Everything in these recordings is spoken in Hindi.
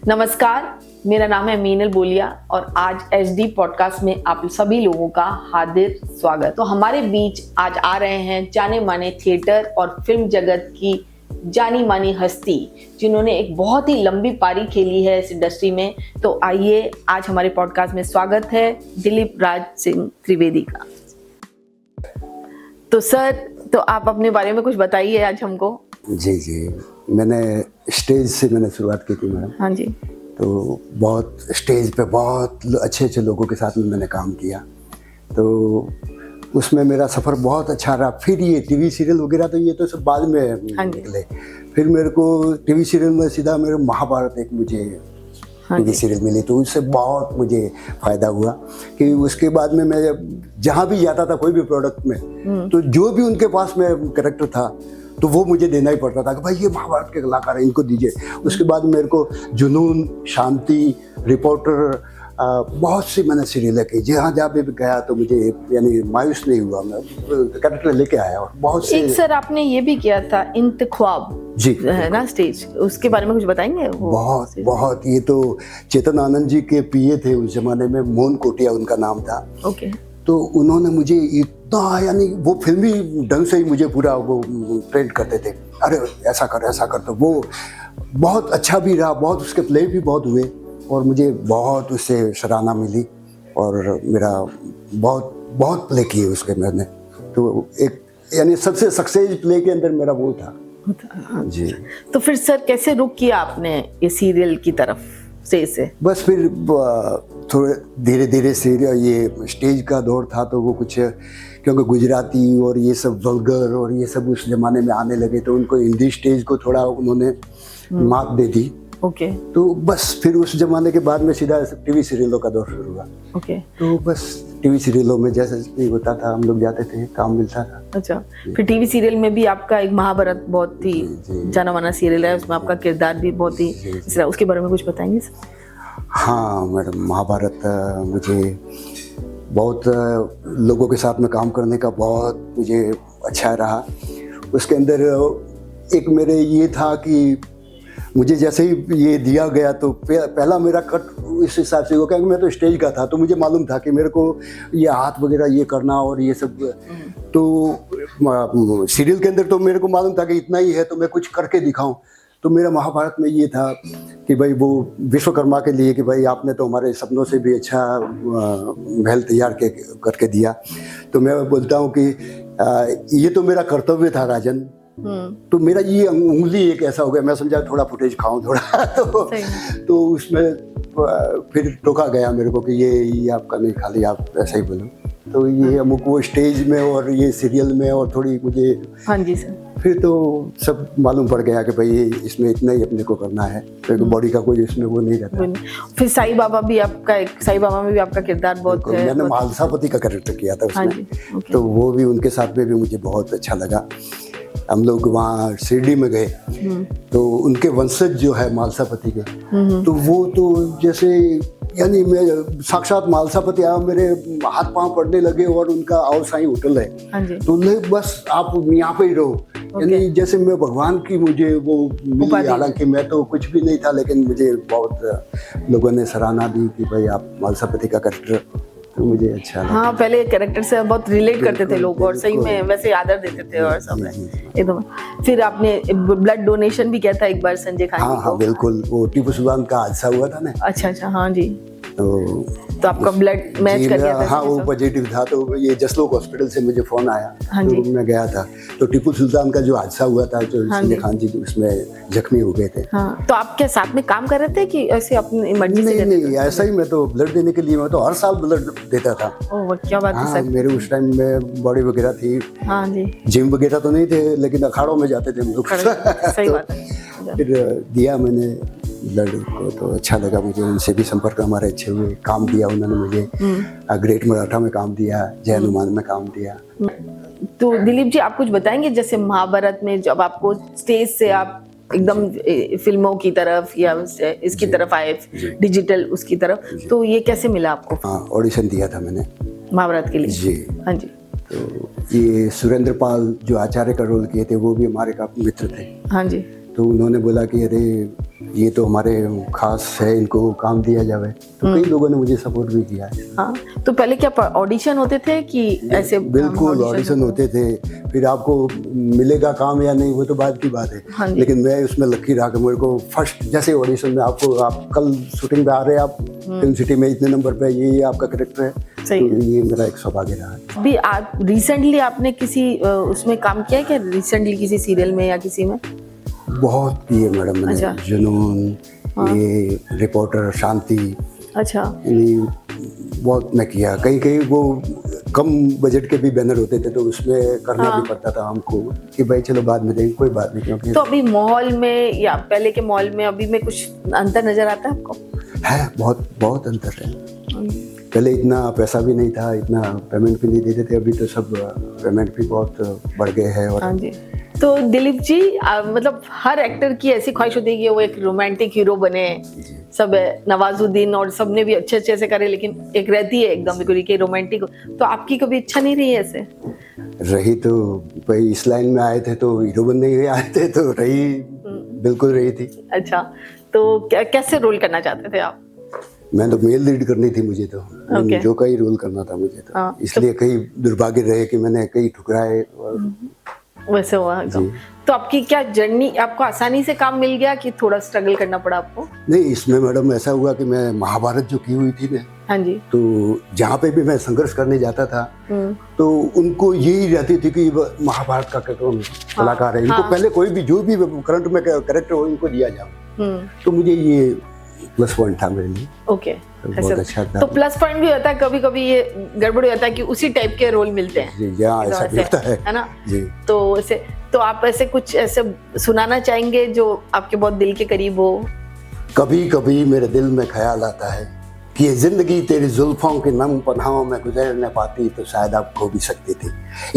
नमस्कार, मेरा नाम है मीनल बोलिया और आज एचडी पॉडकास्ट में आप सभी लोगों का हार्दिक स्वागत। तो हमारे बीच आज आ रहे हैं जाने माने थिएटर और फिल्म जगत की जानी मानी हस्ती, जिन्होंने एक बहुत ही लंबी पारी खेली है इस इंडस्ट्री में। तो आइए, आज हमारे पॉडकास्ट में स्वागत है दिलीप राज सिंह त्रिवेदी का। तो सर, तो आप अपने बारे में कुछ बताइए आज हमको। जी, मैंने स्टेज से शुरुआत की थी मैडम। हाँ जी। तो बहुत स्टेज पे बहुत अच्छे लोगों के साथ में मैंने काम किया, तो उसमें मेरा सफ़र बहुत अच्छा रहा। फिर ये टीवी सीरियल वगैरह तो ये तो सब बाद में निकले। फिर मेरे को टीवी सीरियल में सीधा मेरे महाभारत एक मुझे टीवी सीरियल मिली, तो उससे बहुत मुझे फ़ायदा हुआ कि उसके बाद में मैं जहाँ भी जाता था कोई भी प्रोडक्ट में, तो जो भी उनके पास में कैरेक्टर था तो वो मुझे देना ही पड़ता था कि भाई ये महाभारत के कलाकार हैं, इनको दीजिए। उसके बाद मेरे को जुनून, शांति, रिपोर्टर, बहुत सी मैंने सीरियलें की। जहाँ पे भी गया तो मुझे यानी मायूस नहीं हुआ, मैं कैरेक्टर लेके आया। और बहुत से एक सर आपने ये भी किया था इंतख्वाब जी है ना स्टेज, उसके बारे में कुछ बताएंगे? बहुत ये तो चेतन आनंद जी के पीए थे उस जमाने में, मोहन कोटिया उनका नाम था। ओके। तो उन्होंने मुझे इतना यानी वो फिल्मी ढंग से ही मुझे पूरा वो ट्रेंड करते थे, अरे ऐसा कर। तो वो बहुत अच्छा भी रहा, बहुत उसके प्ले भी बहुत हुए और मुझे बहुत उससे सराहना मिली और मेरा बहुत प्ले किए उसके मैंने। तो एक यानी सबसे सक्सेस प्ले के अंदर मेरा वो था। जी। तो फिर सर कैसे रुक किया आपने ये सीरियल की तरफ से? बस फिर थोड़े धीरे से ये स्टेज का दौर था, तो वो कुछ क्योंकि गुजराती और ये सब वल्गर और ये सब उस जमाने में आने लगे, तो उनको हिंदी स्टेज को थोड़ा उन्होंने मात दे दी। ओके। तो बस फिर उस जमाने के बाद में सीधा टीवी सीरियलों का दौर शुरू हुआ। ओके। तो बस टीवी सीरियलों में जैसे होता था, हम लोग जाते थे, काम मिलता था। अच्छा, फिर टीवी सीरियल में भी आपका एक महाभारत बहुत ही जाना माना सीरियल है, उसमें आपका किरदार भी बहुत ही, उसके बारे में कुछ बताएंगे सर? हाँ मैडम, महाभारत मुझे बहुत लोगों के साथ में काम करने का बहुत मुझे अच्छा रहा। उसके अंदर एक मेरे ये था कि मुझे जैसे ही ये दिया गया तो पहला मेरा कट इस हिसाब से हुआ, क्योंकि मैं तो स्टेज का था, तो मुझे मालूम था कि मेरे को ये हाथ वगैरह ये करना और ये सब। तो सीरियल के अंदर तो मेरे को मालूम था कि इतना ही है, तो मैं कुछ करके दिखाऊं। तो मेरा महाभारत में ये था कि भाई वो विश्वकर्मा के लिए कि भाई आपने तो हमारे सपनों से भी अच्छा महल तैयार करके दिया। तो मैं बोलता हूँ कि ये तो मेरा कर्तव्य था राजन। तो मेरा ये उंगली एक ऐसा हो गया, मैं समझा थोड़ा फुटेज खाऊं थोड़ा। तो उसमें फिर टोका गया मेरे को कि ये आपका नहीं, खाली आप ऐसा ही बोलो। तो ये अमुक वो स्टेज में और ये सीरियल में और थोड़ी मुझे, हाँ जी सर, फिर तो सब मालूम पड़ गया कि भाई इसमें इतना ही अपने को करना है, तो बॉडी का कोई इसमें वो नहीं रहता। फिर साईं बाबा भी आपका, साईं बाबा में भी आपका किरदार बहुत है। मैंने मालसापति का कैरेक्टर किया था उसमें। तो वो भी उनके साथ में भी मुझे बहुत अच्छा लगा। हम लोग वहाँ शिरडी में गए, तो उनके वंशज जो है मालसापति के, तो वो तो जैसे यानी मैं साक्षात मालसापति आया, मेरे हाथ पांव पड़ने लगे और उनका आओ साईं होटल है, तो नहीं बस आप यहाँ पे ही रहो। यानी जैसे मैं भगवान की मुझे वो मिली, हालांकि मैं तो कुछ भी नहीं था, लेकिन मुझे बहुत लोगों ने सराहना दी कि भाई आप मालसापति का कैरेक्टर, तो मुझे अच्छा लगा। हाँ, पहले कैरेक्टर से बहुत रिलेट करते थे लोग और सही में वैसे आदर देते थे और सब एकदम। फिर आपने ब्लड डोनेशन भी किया था एक बार संजय खान को। हाँ बिल्कुल, वो टीपू सुल्तान का हादसा हुआ था ना। अच्छा, हाँ जी। तो आपका ब्लड मैच कर गया था? हाँ, वो पॉजिटिव था। तो ये जसलोक हॉस्पिटल से मुझे फोन आया, तो मैं गया था। तो टीपू सुल्तान का जो हादसा हुआ था, जो संजय खान जी उसमें जख्मी हो गए थे। हाँ, तो आप क्या साथ में काम कर रहे थे कि ऐसे अपनी मर्जी से? नहीं, ऐसा ही। मैं तो ब्लड देने के लिए, मैं तो हर साल ब्लड देता था। ओह, क्या बात है सर। मेरे उस टाइम में बॉडी वगैरह थी। हाँ जी। जिम वगैरह तो नहीं थे, लेकिन अखाड़ों में जाते थे हम लोग। सही बात है। फिर दिया मैंने ब्लड को, तो अच्छा लगा मुझे। उनसे भी संपर्क हमारे अच्छे हुए, काम दिया उन्होंने मुझे। ग्रेट मराठा में काम दिया, जय हनुमान में काम दिया। तो दिलीप जी, आप कुछ बताएंगे, जैसे महाभारत में जब आपको स्टेज से आप एकदम फिल्मों की तरफ या इसकी तरफ आए, डिजिटल उसकी तरफ, तो ये कैसे मिला आपको? हाँ, ऑडिशन दिया था मैंने महाभारत के लिए। जी। हाँ जी। तो ये सुरेंद्र पाल जो आचार्य का रोल किए थे, वो भी हमारे काफी मित्र थे। हाँ जी। तो उन्होंने बोला कि अरे ये तो हमारे खास है, इनको काम दिया जावे। तो कई लोगों ने मुझे सपोर्ट भी किया है। हाँ, तो पहले क्या ऑडिशन होते थे कि ऐसे? बिल्कुल ऑडिशन होते थे, फिर आपको मिलेगा काम या नहीं वो तो बात की बात है। हाँ जी। लेकिन मैं उसमें लकी रहा कि मेरे को फर्स्ट जैसे ऑडिशन में आपको, आप कल शूटिंग पे आ रहे हैं, आप फिल्म सिटी में इतने नंबर पे, ये आपका कैरेक्टर है, सही तो ये मेरा एक सौभाग्य रहा है। अभी आप रिसेंटली आपने किसी उसमें काम किया है क्या, रिसेंटली किसी सीरियल में या किसी में? बहुत किए मैडम मैंने। अच्छा। जुनून, ये रिपोर्टर, शांति, अच्छा। यानी बहुत मैं किया। कहीं कहीं वो कम बजट के भी बैनर होते थे तो उसमें करना भी पड़ता था हमको कि भाई चलो बाद में देंगे, कोई बात नहीं। क्योंकि तो अभी माहौल में या पहले के माहौल में अभी में कुछ अंतर नजर आता है आपको? है, बहुत बहुत अंतर है। पहले इतना पैसा भी नहीं था, इतना पेमेंट भी नहीं देते थे, अभी तो सब पेमेंट भी बहुत बढ़ गए हैं। और हाँ जी। तो दिलीप जी, मतलब हर एक्टर की ऐसी ख्वाहिश होती है कि वो एक रोमांटिक हीरो बने। सब है, नवाजुद्दीन और सबने भी अच्छे अच्छे से करे, लेकिन एक रहती है एकदम बिल्कुल कि रोमांटिक। तो आपकी कभी इच्छा नहीं रही ऐसे? रही तो भाई, इस लाइन में आए थे तो हीरो बनने ही आए थे, तो रही, बिल्कुल रही थी। अच्छा, तो कैसे रोल करना चाहते थे आप? मैं तो मेल लीड करनी थी मुझे तो, जो का ही रोल करना था मुझे तो। हाँ, इसलिए कई दुर्भाग्य रहे कि मैंने कई ठुकराए और वैसे हुआ एकदम। तो आपकी क्या जर्नी, आपको आसानी से काम मिल गया कि थोड़ा स्ट्रगल करना पड़ा आपको? नहीं, इसमें मैडम ऐसा हुआ कि मैं महाभारत जो की हुई थी ना, हाँ जी, तो जहाँ पे भी मैं संघर्ष करने जाता था तो उनको यही रहती थी कि महाभारत का कलाकार है, इनको पहले कोई भी जो भी करंट में कैरेक्टर हो इनको दिया जाए। तो मुझे ये प्लस पॉइंट था मेरे लिए। ओके, तो बहुत अच्छा था। तो प्लस पॉइंट भी होता है, कभी कभी ये गड़बड़ हो जाता है कि उसी टाइप के रोल मिलते हैं। जी, ऐसा भी होता है ना जी। तो ऐसे, तो आप ऐसे कुछ ऐसे सुनाना चाहेंगे जो आपके बहुत दिल के करीब हो? कभी कभी मेरे दिल में ख्याल आता है कि ये जिंदगी तेरी जुल्फों के नम पनाहों में गुजर न पाती तो शायद आप खो भी सकती थी।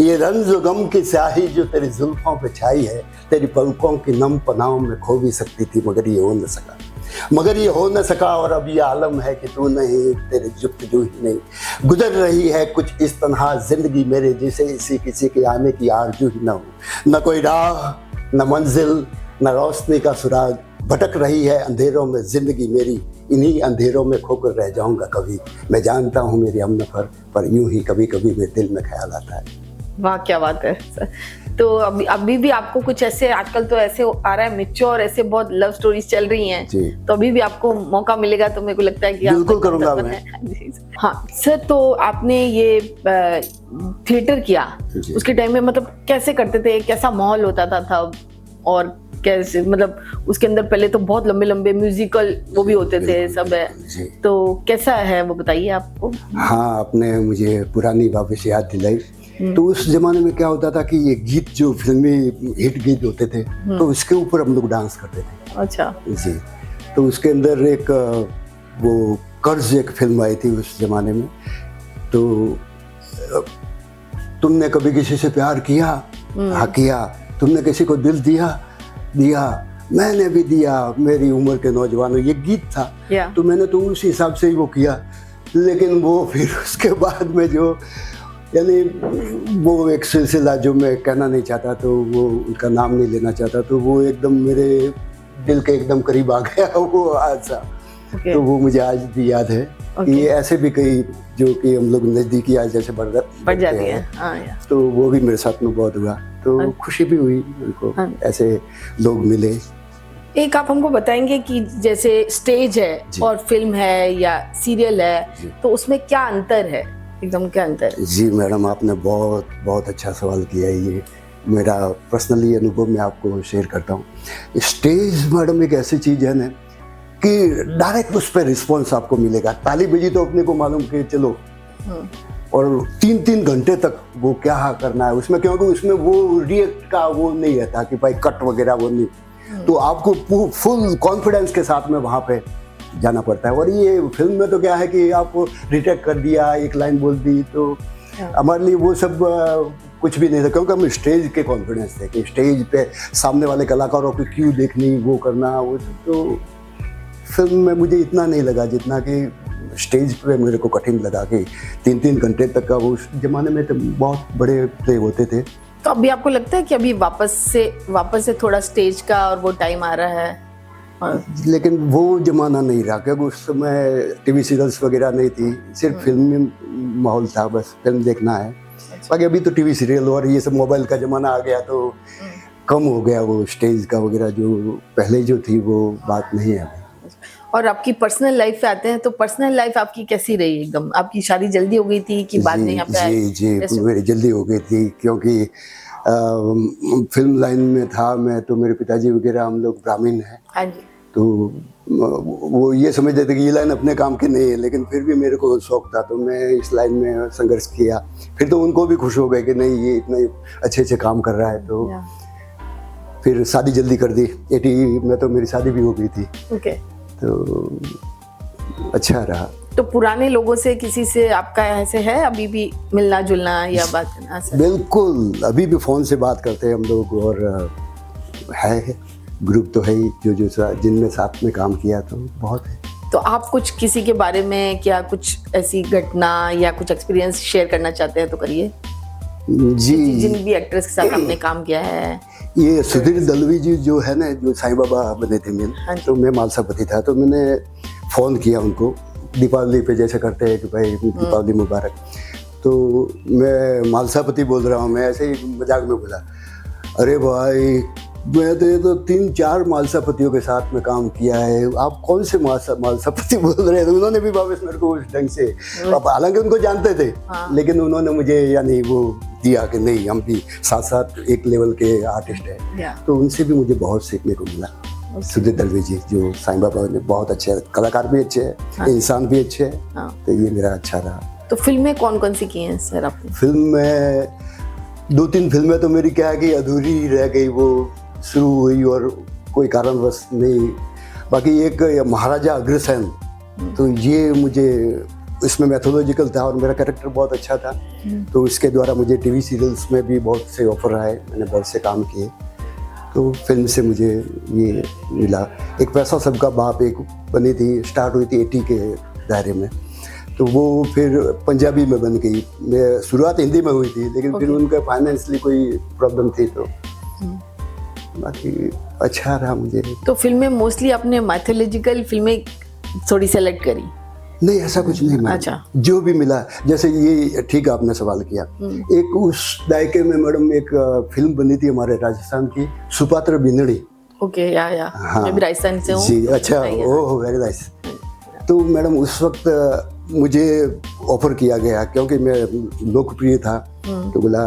ये रंज गम की स्याही जो तेरी जुल्फों पे छाई है, तेरी पलकों की नम पनाहों में खो भी सकती थी, मगर ये हो न सका। और अब ये आलम है कि तू नहीं, तेरे जुफ्त जो ही नहीं। गुजर रही है कुछ इस तन्हा जिंदगी मेरे जैसे, इसी किसी के आने की आरज़ू ही न हो। न कोई राह, न मंजिल, न रोशनी का सुराग, भटक रही है अंधेरों में जिंदगी मेरी, इन्हीं अंधेरों में खोकर रह जाऊंगा कभी। मैं जानता हूँ मेरी हमनफर, पर यूं ही कभी कभी मेरे दिल में ख्याल आता है। वाह, क्या बात है। तो अभी भी आपको कुछ ऐसे, आजकल तो ऐसे आ रहा है मैच्योर, ऐसे बहुत लव स्टोरीज चल रही हैं, तो अभी भी आपको मौका मिलेगा तो मेरे को लगता है कि बिल्कुल करूंगा मैं। हाँ सर, तो आपने ये थिएटर किया, उसके टाइम में मतलब कैसे करते थे, कैसा माहौल होता था तब, और कैसे मतलब उसके अंदर पहले तो बहुत लंबे लंबे म्यूजिकल वो भी होते थे सब है, तो कैसा है वो बताइए आपको? हाँ, आपने मुझे पुरानी वापस याद दिलाई। तो उस जमाने में क्या होता था कि ये गीत जो फिल्मी हिट गीत होते थे तो उसके ऊपर हम लोग डांस करते थे। अच्छा जी। तो उसके अंदर एक वो कर्ज एक फिल्म आई थी उस जमाने में, तो तुमने कभी किसी से प्यार किया? हाँ किया। तुमने किसी को दिल दिया? मैंने भी दिया मेरी उम्र के नौजवानों, ये गीत था। तो मैंने तो उस हिसाब से ही वो किया। लेकिन वो फिर उसके बाद में जो, यानी वो एक सिलसिला जो मैं कहना नहीं चाहता, तो वो उनका नाम नहीं लेना चाहता, तो वो एकदम मेरे दिल के एकदम करीब आ गया वो हादसा। तो वो मुझे आज भी याद है। ये ऐसे भी कई जो कि हम लोग नजदीकी आज जैसे बढ़ जाती है, तो वो भी मेरे साथ में बहुत हुआ, तो खुशी भी हुई उनको ऐसे लोग मिले। एक आप हमको बताएंगे कि जैसे स्टेज है और फिल्म है या सीरियल है, तो उसमें क्या अंतर है, एकदम क्या अंतर है? जी मैडम, आपने बहुत बहुत अच्छा सवाल किया है। ये मेरा पर्सनली अनुभव मैं आपको शेयर करता हूँ। स्टेज मैडम एक ऐसी चीज़ है ना कि डायरेक्ट उस पर रिस्पॉन्स आपको मिलेगा। ताली बजी तो अपने को मालूम कि चलो, और 3-3 घंटे तक वो क्या करना है उसमें, क्योंकि उसमें वो रिएक्ट का वो नहीं रहता कि भाई कट वगैरह वो नहीं, तो आपको फुल कॉन्फिडेंस के साथ में वहाँ पे जाना पड़ता है। और ये फिल्म में तो क्या है कि आप रिटेक कर दिया, एक लाइन बोल दी, तो हमारे लिए वो सब कुछ भी नहीं था, क्योंकि हम स्टेज के कॉन्फिडेंस थे कि स्टेज पे सामने वाले कलाकारों को क्यों देखनी, वो करना, वो तो फिल्म में मुझे इतना नहीं लगा जितना कि स्टेज पे मेरे को कठिन लगा कि 3-3 घंटे तक का, वो उस जमाने में तो बहुत बड़े प्ले होते थे। तो अभी आपको लगता है कि अभी वापस से थोड़ा स्टेज का और वो टाइम आ रहा है? लेकिन वो जमाना नहीं रहा, क्योंकि उस समय टीवी सीरियल्स वगैरह नहीं थी, सिर्फ फिल्म में माहौल था, बस फिल्म देखना है। बाकी अभी तो टीवी सीरियल और ये सब मोबाइल का ज़माना आ गया तो कम हो गया वो स्टेज का वगैरह, जो पहले जो थी वो बात नहीं है। और आपकी पर्सनल लाइफ पे आते हैं, तो पर्सनल लाइफ आपकी कैसी रही? एकदम आपकी शादी जल्दी हो गई थी कि बाद में यहाँ पे आए? जी मेरी जल्दी हो गई थी, क्योंकि फिल्म लाइन में था मैं, तो मेरे पिताजी वगैरह हम लोग ब्राह्मण हैं। हाँ जी। तो वो ये समझते थे कि ये लाइन अपने काम की नहीं है, लेकिन फिर भी मेरे को शौक था, तो मैं इस लाइन में संघर्ष किया। फिर तो उनको भी खुश हो गए कि नहीं ये इतने अच्छे अच्छे काम कर रहा है, तो फिर शादी जल्दी कर दी। 80 में तो मेरी शादी भी हो गई थी। ओके। तो अच्छा रहा। तो पुराने लोगों से किसी से आपका ऐसे है अभी भी मिलना जुलना या बात करना? बिल्कुल, अभी भी फ़ोन से बात करते हैं हम लोग, और है ग्रुप तो है ही जो जिनमें साथ में काम किया, तो बहुत है। तो आप कुछ किसी के बारे में क्या कुछ ऐसी घटना या कुछ एक्सपीरियंस शेयर करना चाहते हैं तो करिए जी। जिन भी एक्ट्रेस के साथ आपने काम किया है। ये सुधीर दलवी जी जो है ना, जो साईं बाबा बने थे मेन, तो मैं मालसापति था, तो मैंने फ़ोन किया उनको दीपावली पे, जैसे करते हैं कि भाई दीपावली मुबारक। तो मैं मालसापति बोल रहा हूँ, मैं ऐसे ही मजाक में बोला, अरे भाई मैं तो ये तो 3-4 मालसापतियों के साथ में काम किया है, आप कौन से मालसापति बोल रहे हैं? तो उन्होंने भी वापस मेरे को उस ढंग से, हालांकि उनको जानते थे, लेकिन उन्होंने मुझे यानी वो दिया कि नहीं हम भी साथ साथ एक लेवल के आर्टिस्ट हैं। तो उनसे भी मुझे बहुत सीखने को मिला। सुधीर दलवी जी जो साईं बाबा ने, बहुत अच्छे कलाकार भी अच्छे हैं, इंसान भी अच्छे हैं, तो ये मेरा अच्छा रहा। तो फिल्में कौन कौन सी की हैं सर आपने? फिल्म में 2-3 फिल्में तो मेरी क्या है कि अधूरी रह गई, वो शुरू हुई और कोई कारणवश नहीं। बाकी एक महाराजा अग्रसेन, तो ये मुझे इसमें मैथोलॉजिकल था और मेरा कैरेक्टर बहुत अच्छा था, तो इसके द्वारा मुझे टीवी सीरियल्स में भी बहुत से ऑफर आए, मैंने बहुत से काम किए, तो फिल्म से मुझे ये मिला। एक पैसा सबका बाप एक बनी थी, स्टार्ट हुई थी 80 के दायरे में, तो वो फिर पंजाबी में बन गई। मैं शुरुआत हिंदी में हुई थी, लेकिन फिर उनका फाइनेंशियली कोई प्रॉब्लम थी, तो बाकी अच्छा रहा मुझे। तो फिल्में मोस्टली आपने मैथोलॉजिकल फिल्में थोड़ी सेलेक्ट करी? नहीं, ऐसा कुछ नहीं। अच्छा। जो भी मिला, जैसे ये ठीक आपने सवाल किया, एक उस दायके में मैडम एक फिल्म बनी थी हमारे राजस्थान की, सुपात्र बिंदड़ी। ओके, या हाँ, मैं भी राजस्थान से हूँ। जी, अच्छा, ओह वेरी नाइस। तो मैडम उस वक्त मुझे ऑफर किया गया, क्योंकि मैं लोकप्रिय था, तो बोला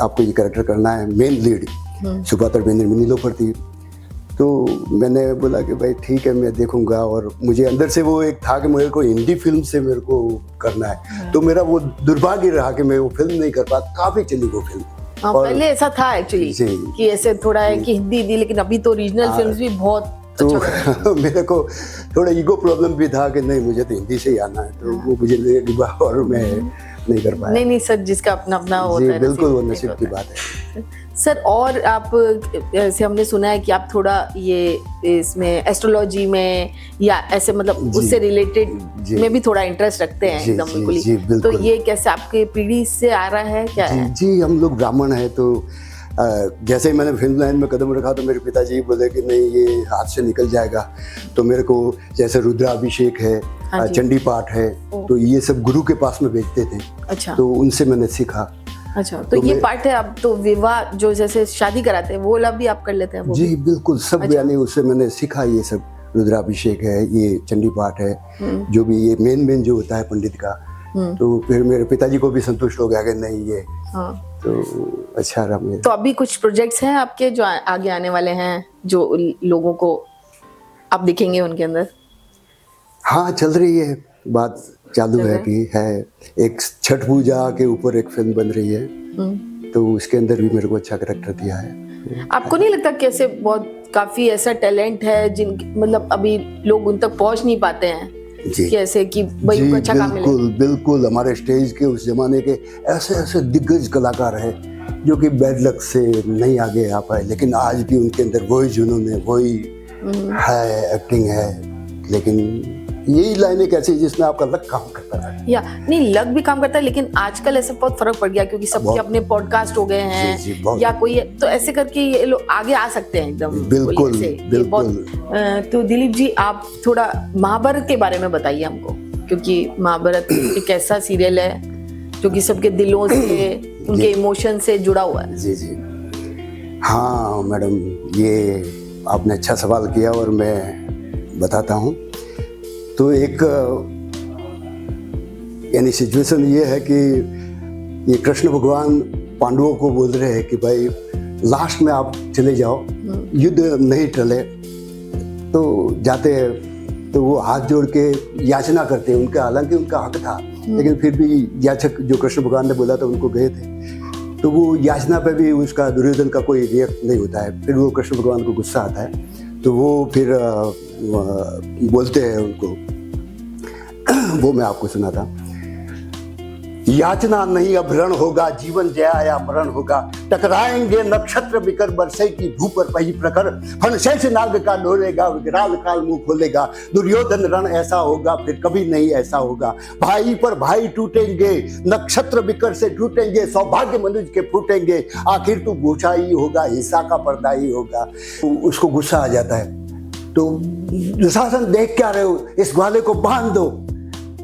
आपको ये कैरेक्टर करना है, मेन लीड सुपात्र बिंदड़ी में नीलोफर थी। तो मैंने बोला कि भाई ठीक है, मैं देखूंगा, और मुझे अंदर से वो एक था कि मेरे को हिंदी फिल्म से मेरे को करना है, तो मेरा वो दुर्भाग्य रहा कि मैं वो फिल्म नहीं कर पाता। काफ़ी चली वो फिल्म। पहले ऐसा था एक्चुअली कि ऐसे थोड़ा है कि हिंदी, लेकिन अभी तो रीजनल फिल्म्स भी बहुत तो मेरे को थोड़ा ईगो प्रॉब्लम भी था कि नहीं मुझे तो हिंदी से ही आना है, तो वो मुझे ले डूबा और मैं नहीं कर पाया। नहीं सर, जिसका अपना अपना होता है, बिल्कुल वो नसीब की बात है सर। और आप ऐसे हमने सुना है कि आप थोड़ा ये इसमें एस्ट्रोलॉजी में या ऐसे मतलब उससे रिलेटेड में भी थोड़ा इंटरेस्ट रखते हैं एकदम बिल्कुल। तो ये कैसे आपके पीढ़ी से आ रहा है क्या? जी, हम लोग ब्राह्मण हैं, तो जैसे ही मैंने फिल्म लाइन में कदम रखा तो मेरे पिताजी बोले कि नहीं ये हाथ से निकल जाएगा, तो मेरे को जैसे रुद्राभिषेक है, चंडी पाठ है, तो ये सब गुरु के पास में भेजते थे। अच्छा। तो उनसे मैंने सीखा। अच्छा, तो ये पाठ है। अब तो विवाह जो जैसे शादी कराते हैं वो वाला भी आप कर लेते हैं? जी बिल्कुल, सब। अच्छा। यानी उससे मैंने सीखा ये सब, रुद्राभिषेक है, ये चंडी पाठ है, जो भी ये मेन जो होता है पंडित का। तो फिर मेरे पिताजी को भी संतुष्ट हो गया कि नहीं ये तो अच्छा रहा मेरे। तो अभी कुछ प्रोजेक्ट्स हैं आपके जो आगे आने वाले हैं, जो लोगों को आप दिखेंगे उनके अंदर? हाँ, चल रही है बात, चालू है कि है एक छठ पूजा के ऊपर एक फिल्म बन रही है, तो उसके अंदर भी मेरे को अच्छा कैरेक्टर दिया है। आपको नहीं लगता कैसे बहुत काफी ऐसा टैलेंट है जिन मतलब अभी लोग उन तक पहुंच नहीं पाते हैं? जी, कैसे कि भाई उनको अच्छा काम मिले? बिल्कुल हमारे स्टेज के उस जमाने के ऐसे ऐसे दिग्गज कलाकार हैं जो कि बैड लक से नहीं आगे आ पाए, लेकिन आज भी उनके अंदर वही जुनून है, वही है, एक्टिंग है, लेकिन यही लाइन एक ऐसी जिसमें आपका लक काम करता है। या नहीं, लक भी काम करता है, लेकिन आजकल ऐसे बहुत फर्क पड़ गया क्योंकि सबके अपने पॉडकास्ट हो गए हैं। जी, बहुत। या कोई तो ऐसे करके ये लोग आगे आ सकते हैं एकदम। बिल्कुल, कोई ऐसे, ये बिल्कुल। तो दिलीप जी, आप थोड़ा महाभारत के बारे में बताइए हमको, क्योंकि महाभारत एक ऐसा सीरियल है जो कि सबके दिलों से, उनके इमोशन से जुड़ा हुआ है। जी जी, हाँ मैडम, ये आपने अच्छा सवाल किया और मैं बताता हूँ। तो एक यानी सिचुएशन ये है कि ये कृष्ण भगवान पांडवों को बोल रहे हैं कि भाई लास्ट में आप चले जाओ, युद्ध नहीं टले। तो जाते हैं तो वो हाथ जोड़ के याचना करते हैं, उनका हालांकि उनका हक था, लेकिन फिर भी याचक जो कृष्ण भगवान ने बोला था उनको गए थे। तो वो याचना पे भी उसका दुर्योधन का कोई रिएक्ट नहीं होता है। फिर वो कृष्ण भगवान को गुस्सा आता है, तो वो फिर बोलते हैं उनको, वो मैं आपको सुना था, याचना नहीं अब रण होगा, जीवन जया या मरण होगा, टकराएंगे नक्षत्र बिकर बरसे की भू पर पही प्रखर, फन शेष नाग का डोलेगा, विकराल काल मुंह खोलेगा, दुर्योधन रण ऐसा होगा फिर कभी नहीं ऐसा होगा, भाई पर भाई टूटेंगे, नक्षत्र बिकर से टूटेंगे, सौभाग्य मनुष्य के फूटेंगे, आखिर तू भूषा ही होगा, हिस्सा का पर्दा ही होगा। उसको गुस्सा आ जाता है, तो दुशासन देख क्या रहे हो, इस ग्वाले को बांध दो।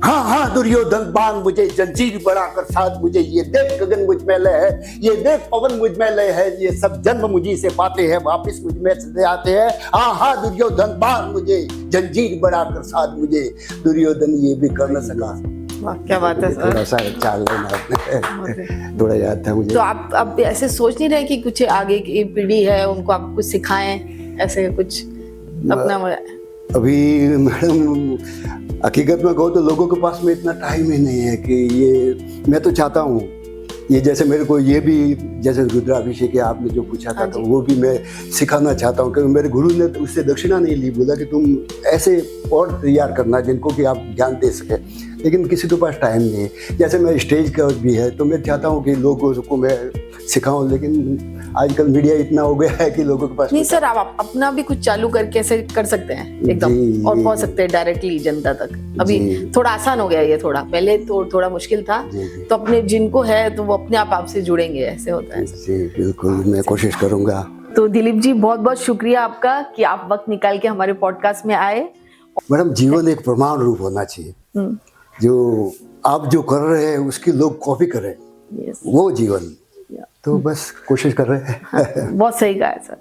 हाँ हाँ दुर्योधन बांध मुझे, जंजीर बढ़ाकर साथ मुझे, ये देख गगन मुझ में लय है, ये देख पवन मुझ में लय है, ये सब जन्म मुझी से पाते हैं, वापिस मुझ में चले आते हैं। हाँ हाँ दुर्योधन बांध मुझे, जंजीर बढ़ाकर साथ मुझे। दुर्योधन ये भी कर न सका। वाह, क्या बात है सर। थोड़ा सा चाल लेना आपने, थोड़ा याद था मुझे। तो आप अब ऐसे सोच नहीं रहे कि कुछ आगे की पीढ़ी है उनको आप कुछ सिखाएं, ऐसे कुछ अपना? अभी मैडम हकीकत में कहूँ तो लोगों के पास में इतना टाइम ही नहीं है कि ये, मैं तो चाहता हूँ ये, जैसे मेरे को ये भी, जैसे रुद्राभिषेक आपने जो पूछा था, तो वो भी मैं सिखाना चाहता हूँ, क्योंकि मेरे गुरु ने तो उससे दक्षिणा नहीं ली, बोला कि तुम ऐसे और तैयार करना जिनको कि आप ज्ञान दे सके, लेकिन किसी के पास टाइम नहीं है। जैसे मैं स्टेज का भी है, तो मैं चाहता हूँ कि लोगों को मैं सिखाऊं, लेकिन आजकल मीडिया इतना हो गया है कि लोगों के पास नहीं सर, आप अपना भी कुछ चालू करके ऐसे कर सकते हैं एकदम, और पहुंच सकते हैं डायरेक्टली जनता तक। अभी थोड़ा आसान हो गया ये, थोड़ा पहले तो थोड़ा मुश्किल था, तो अपने जिनको है तो वो अपने आप आपसे जुड़ेंगे, ऐसे होता है। जी बिल्कुल, मैं कोशिश करूंगा। तो दिलीप जी, बहुत बहुत शुक्रिया आपका कि आप वक्त निकाल के हमारे पॉडकास्ट में आए। मैडम, जीवन एक प्रमाण रूप होना चाहिए, जो आप जो कर रहे हैं उसकी लोग कॉपी करें, वो जीवन। तो बस कोशिश कर रहे हैं। बहुत सही कहा है सर।